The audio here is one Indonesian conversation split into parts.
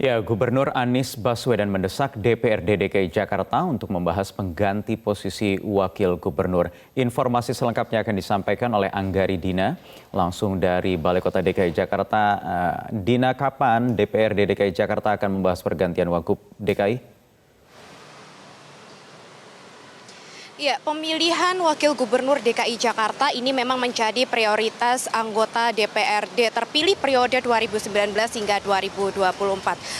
Ya, Gubernur Anies Baswedan mendesak DPRD DKI Jakarta untuk membahas pengganti posisi Wakil Gubernur. Informasi selengkapnya akan disampaikan oleh Anggari Dina, langsung dari Balai Kota DKI Jakarta. Dina, kapan DPRD DKI Jakarta akan membahas pergantian Wagub DKI? Ya, pemilihan Wakil Gubernur DKI Jakarta ini memang menjadi prioritas anggota DPRD terpilih periode 2019 hingga 2024.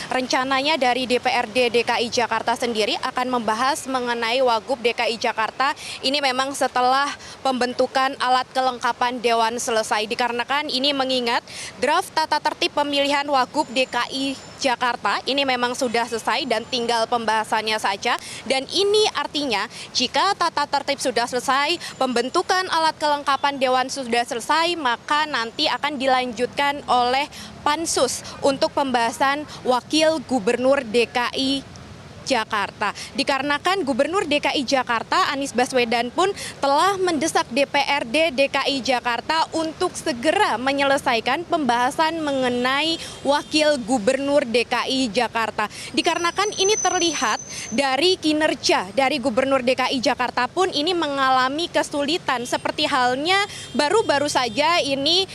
Rencananya dari DPRD DKI Jakarta sendiri akan membahas mengenai Wagub DKI Jakarta ini memang setelah pembentukan alat kelengkapan Dewan selesai. Dikarenakan ini mengingat draft tata tertib pemilihan Wagub DKI Jakarta ini memang sudah selesai dan tinggal pembahasannya saja. Dan ini artinya jika tata tertib sudah selesai, pembentukan alat kelengkapan Dewan sudah selesai, maka nanti akan dilanjutkan oleh Pansus untuk pembahasan Wakil Gubernur DKI Jakarta. Dikarenakan Gubernur DKI Jakarta Anies Baswedan pun telah mendesak DPRD DKI Jakarta untuk segera menyelesaikan pembahasan mengenai Wakil Gubernur DKI Jakarta. Dikarenakan ini terlihat dari kinerja dari Gubernur DKI Jakarta pun ini mengalami kesulitan, seperti halnya baru-baru saja ini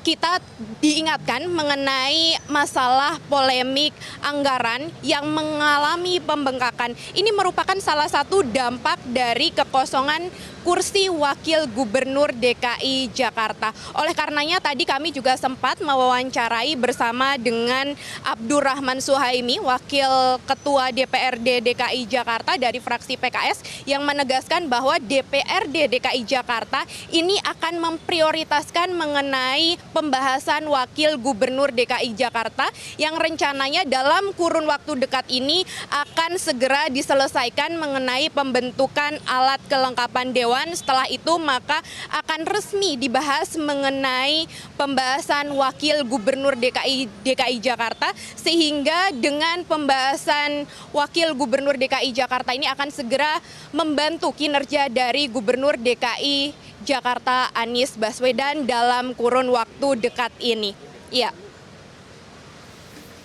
kita diingatkan mengenai masalah polemik anggaran yang mengalami pembengkakan. Ini merupakan salah satu dampak dari kekosongan kursi Wakil Gubernur DKI Jakarta. Oleh karenanya tadi kami juga sempat mewawancarai bersama dengan Abdurrahman Suhaimi, Wakil Ketua DPRD DKI Jakarta dari fraksi PKS, yang menegaskan bahwa DPRD DKI Jakarta ini akan memprioritaskan mengenai pembahasan Wakil Gubernur DKI Jakarta yang rencananya dalam kurun waktu dekat ini akan segera diselesaikan mengenai pembentukan alat kelengkapan Dewan. Setelah itu maka akan resmi dibahas mengenai pembahasan Wakil Gubernur DKI Jakarta, sehingga dengan pembahasan Wakil Gubernur DKI Jakarta ini akan segera membantu kinerja dari Gubernur DKI Jakarta Anies Baswedan dalam kurun waktu dekat ini. Ya.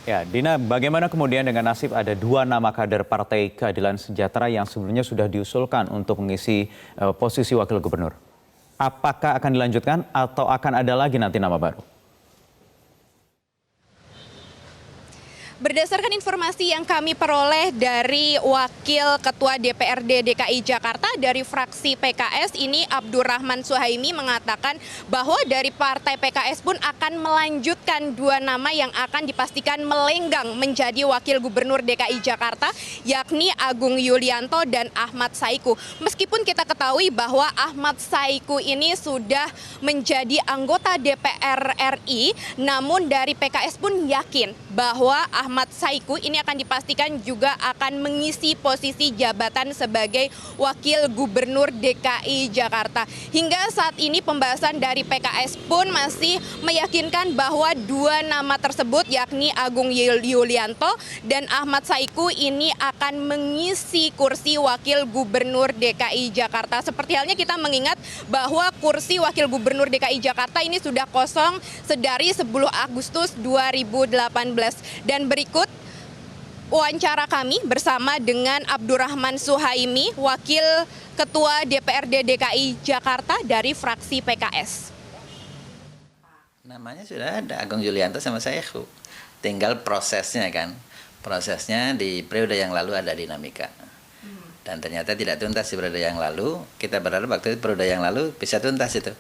Ya, Dina, bagaimana kemudian dengan nasib ada dua nama kader Partai Keadilan Sejahtera yang sebelumnya sudah diusulkan untuk mengisi posisi Wakil Gubernur? Apakah akan dilanjutkan atau akan ada lagi nanti nama baru? Berdasarkan informasi yang kami peroleh dari Wakil Ketua DPRD DKI Jakarta dari fraksi PKS ini, Abdurrahman Suhaimi, mengatakan bahwa dari partai PKS pun akan melanjutkan dua nama yang akan dipastikan melenggang menjadi Wakil Gubernur DKI Jakarta, yakni Agung Yulianto dan Ahmad Saiku. Meskipun kita ketahui bahwa Ahmad Saiku ini sudah menjadi anggota DPR RI, namun dari PKS pun yakin bahwa Ahmad Saiku ini akan dipastikan juga akan mengisi posisi jabatan sebagai Wakil Gubernur DKI Jakarta. Hingga saat ini pembahasan dari PKS pun masih meyakinkan bahwa dua nama tersebut, yakni Agung Yulianto dan Ahmad Saiku, ini akan mengisi kursi Wakil Gubernur DKI Jakarta. Seperti halnya kita mengingat bahwa kursi Wakil Gubernur DKI Jakarta ini sudah kosong sedari 10 Agustus 2018. Dan berikut wawancara kami bersama dengan Abdurrahman Suhaimi, Wakil Ketua DPRD DKI Jakarta dari fraksi PKS. Namanya sudah ada, Agung Yulianto sama Saiku. Tinggal prosesnya kan. Prosesnya di periode yang lalu ada dinamika. Dan ternyata tidak tuntas di periode yang lalu. Kita berharap waktu itu periode yang lalu bisa tuntas itu.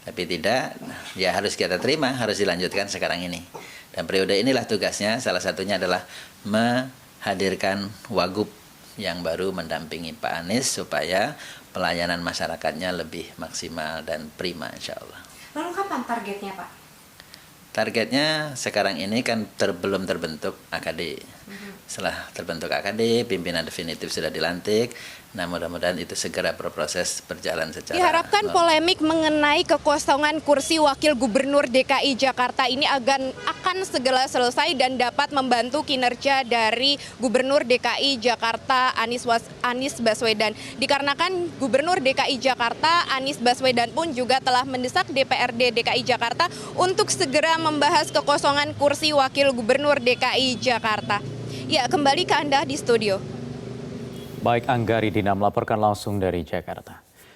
Tapi tidak, ya harus kita terima, harus dilanjutkan sekarang ini. Dan periode inilah tugasnya, salah satunya adalah menghadirkan Wagub yang baru mendampingi Pak Anies supaya pelayanan masyarakatnya lebih maksimal dan prima, insya Allah. Lalu kapan targetnya, Pak? Targetnya sekarang ini kan belum terbentuk AKD. Setelah terbentuk AKD, pimpinan definitif sudah dilantik. Nah, mudah-mudahan itu segera berproses berjalan secara Diharapkan polemik mengenai kekosongan kursi Wakil Gubernur DKI Jakarta ini akan segera selesai dan dapat membantu kinerja dari Gubernur DKI Jakarta Anies Baswedan. Dikarenakan Gubernur DKI Jakarta Anies Baswedan pun juga telah mendesak DPRD DKI Jakarta untuk segera membahas kekosongan kursi Wakil Gubernur DKI Jakarta. Ya, kembali ke Anda di studio. Baik, Anggari Dina melaporkan langsung dari Jakarta.